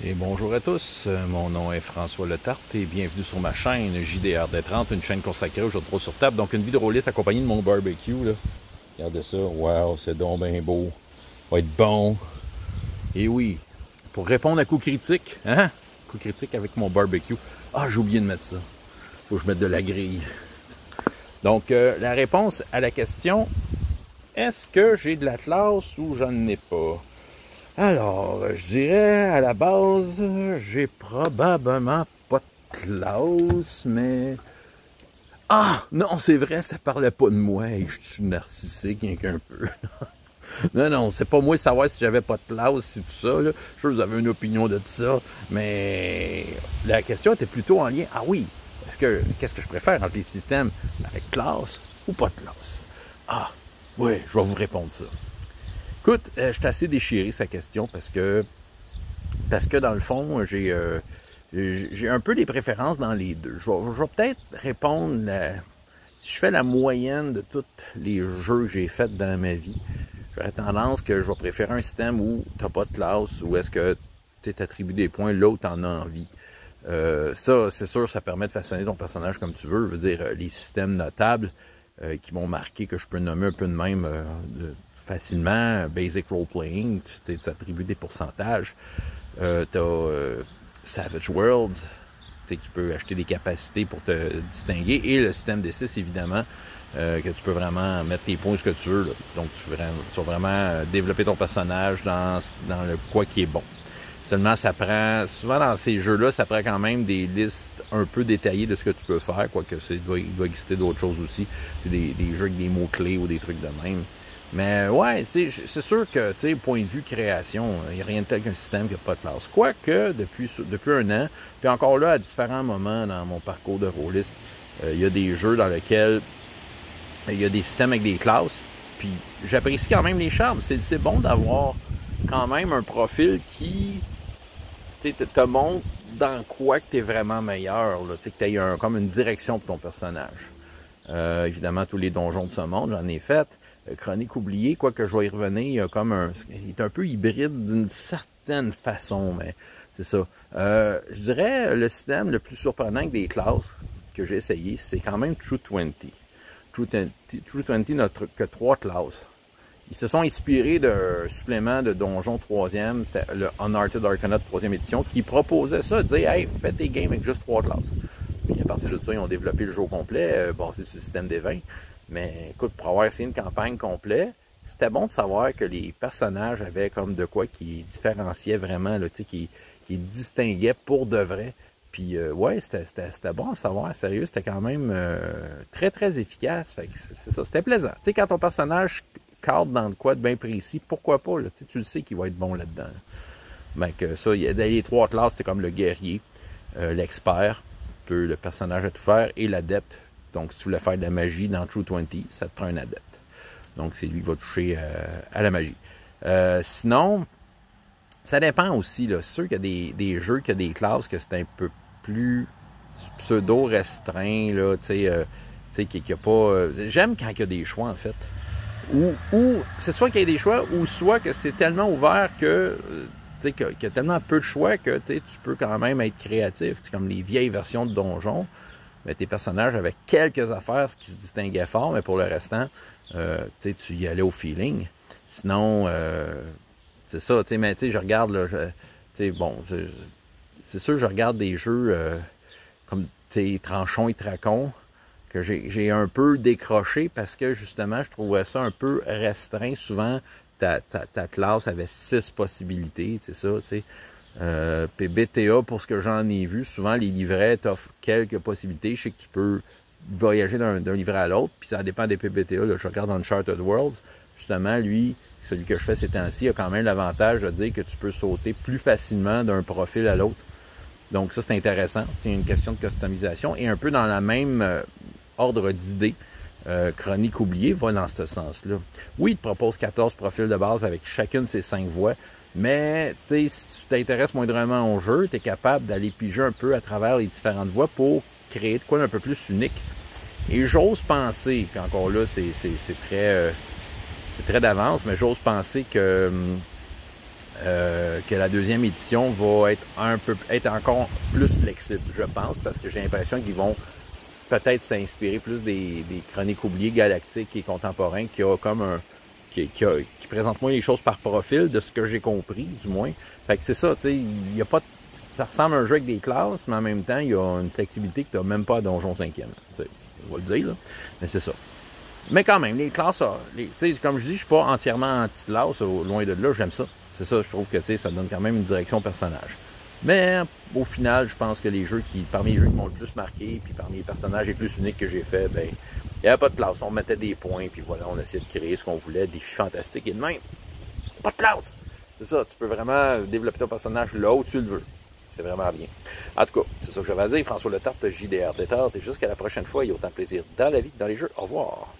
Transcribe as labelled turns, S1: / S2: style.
S1: Et bonjour à tous, mon nom est François Letarte et bienvenue sur ma chaîne JDRD30, une chaîne consacrée aux jeux de rôle sur table. Donc une vidéo rôliste accompagnée de mon barbecue. Là. Regardez ça, wow, c'est donc bien beau, va être bon. Et oui, pour répondre à coup critique, hein? Coup critique avec mon barbecue. Ah, j'ai oublié de mettre ça, faut que je mette de la grille. Donc la réponse à la question, est-ce que j'ai de la classe ou j'en ai pas? Alors, je dirais, à la base, j'ai probablement pas de classe, mais... Ah! Non, c'est vrai, ça parlait pas de moi, et je suis narcissique, rien qu'un peu. Non, c'est pas moi de savoir si j'avais pas de classe, c'est tout ça, là. Je sais que vous avez une opinion de ça, mais la question était plutôt en lien... Ah oui, qu'est-ce que je préfère entre les systèmes avec classe ou pas de classe? Ah, oui, je vais vous répondre ça. Écoute, je suis assez déchiré sa question parce que dans le fond, j'ai un peu des préférences dans les deux. Je vais peut-être répondre, si je fais la moyenne de tous les jeux que j'ai faits dans ma vie, j'aurais tendance que je vais préférer un système où tu n'as pas de classe, où est-ce que tu t'attribues des points là où tu en as envie. Ça, c'est sûr, ça permet de façonner ton personnage comme tu veux. Je veux dire, les systèmes notables qui m'ont marqué, que je peux nommer un peu de même facilement, Basic Role Playing, tu t'attribues des pourcentages. Tu as Savage Worlds, tu peux acheter des capacités pour te distinguer. Et le système D6, évidemment, que tu peux vraiment mettre tes points ce que tu veux. Là. Donc, tu vas vraiment développer ton personnage dans le quoi qui est bon. Seulement, ça prend, souvent dans ces jeux-là, ça prend quand même des listes un peu détaillées de ce que tu peux faire, quoique il doit exister d'autres choses aussi, des jeux avec des mots-clés ou des trucs de même. Mais ouais, c'est sûr que, tu sais, point de vue création, il n'y a rien de tel qu'un système qui n'a pas de classe. Quoique, depuis un an, puis encore là, à différents moments dans mon parcours de rôliste, il y a des jeux dans lesquels il y a des systèmes avec des classes, puis j'apprécie quand même les charmes. C'est bon d'avoir quand même un profil qui te montre dans quoi que tu es vraiment meilleur, là, que tu aies comme une direction pour ton personnage. Évidemment, tous les donjons de ce monde, j'en ai fait. Chronique oubliée, quoique je vais y revenir, il est un peu hybride d'une certaine façon, mais c'est ça. Je dirais le système le plus surprenant que des classes que j'ai essayé, c'est quand même True 20. True 20 n'a que 3 classes. Ils se sont inspirés d'un supplément de Donjon 3e, c'était le Unarted Arcana 3e édition, qui proposait ça, de dire « Hey, fais tes games avec juste 3 classes ». Puis à partir de ça, ils ont développé le jeu au complet, basé sur le système des 20. Mais écoute, pour avoir essayé une campagne complète, c'était bon de savoir que les personnages avaient comme de quoi qui différenciait vraiment, là, qui distinguait pour de vrai. Puis ouais, c'était bon à savoir, sérieux, c'était quand même très très efficace. Fait que c'est ça, c'était plaisant. Tu sais, quand ton personnage cadre dans de quoi de bien précis, pourquoi pas, là, tu le sais qu'il va être bon là-dedans. Ben que ça, il y a les 3 classes, c'était comme le guerrier, l'expert, le personnage à tout faire, et l'adepte. Donc, si tu voulais faire de la magie dans True 20, ça te prend un adepte. Donc, c'est lui qui va toucher à la magie. Sinon, ça dépend aussi. C'est sûr qu'il y a des jeux, qu'il y a des classes que c'est un peu plus pseudo-restreint. Qui a pas... J'aime quand il y a des choix, en fait. Ou c'est soit qu'il y a des choix, ou soit que c'est tellement ouvert que... qu'il y a tellement peu de choix que tu peux quand même être créatif. Comme les vieilles versions de donjons. Mais tes personnages avaient quelques affaires qui se distinguaient fort, mais pour le restant, tu y allais au feeling. Sinon, c'est ça, mais je regarde, là, c'est sûr, je regarde des jeux comme Tranchon et Tracon, que j'ai un peu décroché parce que justement, je trouvais ça un peu restreint. Souvent, ta classe avait 6 possibilités, c'est ça, tu sais. Puis BTA, pour ce que j'en ai vu, souvent les livrets t'offrent quelques possibilités. Je sais que tu peux voyager d'un livret à l'autre, puis ça dépend des PBTA. Là, je regarde dans Uncharted Worlds, justement, lui, celui que je fais ces temps-ci, a quand même l'avantage de dire que tu peux sauter plus facilement d'un profil à l'autre. Donc ça, c'est intéressant. C'est une question de customisation. Et un peu dans la même ordre d'idées, Chronique oubliée va dans ce sens-là. Oui, il te propose 14 profils de base avec chacune ses 5 voix. Mais, tu sais, si tu t'intéresses moindrement au jeu, tu es capable d'aller piger un peu à travers les différentes voies pour créer de quoi d'un peu plus unique. Et j'ose penser, puis encore là, c'est très d'avance, mais j'ose penser que que la deuxième édition va être encore plus flexible, je pense, parce que j'ai l'impression qu'ils vont peut-être s'inspirer plus des chroniques oubliées galactiques et contemporains qui présentent moins les choses par profil, de ce que j'ai compris, du moins. Fait que c'est ça, tu sais, il y a pas ça ressemble à un jeu avec des classes, mais en même temps, il y a une flexibilité que tu n'as même pas à Donjon 5e. On va le dire, là. Mais c'est ça. Mais quand même, les classes, comme je dis, je suis pas entièrement anti-classe, loin de là, j'aime ça. C'est ça, je trouve que ça donne quand même une direction au personnage. Mais au final, je pense que parmi les jeux qui m'ont le plus marqué, puis parmi les personnages les plus uniques que j'ai fait, ben, il n'y avait pas de classe. On mettait des points, puis voilà, on essayait de créer ce qu'on voulait, des défis fantastiques et de même. Pas de classe! C'est ça, tu peux vraiment développer ton personnage là où tu le veux. C'est vraiment bien. En tout cas, c'est ça que j'avais à dire. François Letarte, JDR Détente. Et jusqu'à la prochaine fois, il y a autant de plaisir dans la vie que dans les jeux. Au revoir.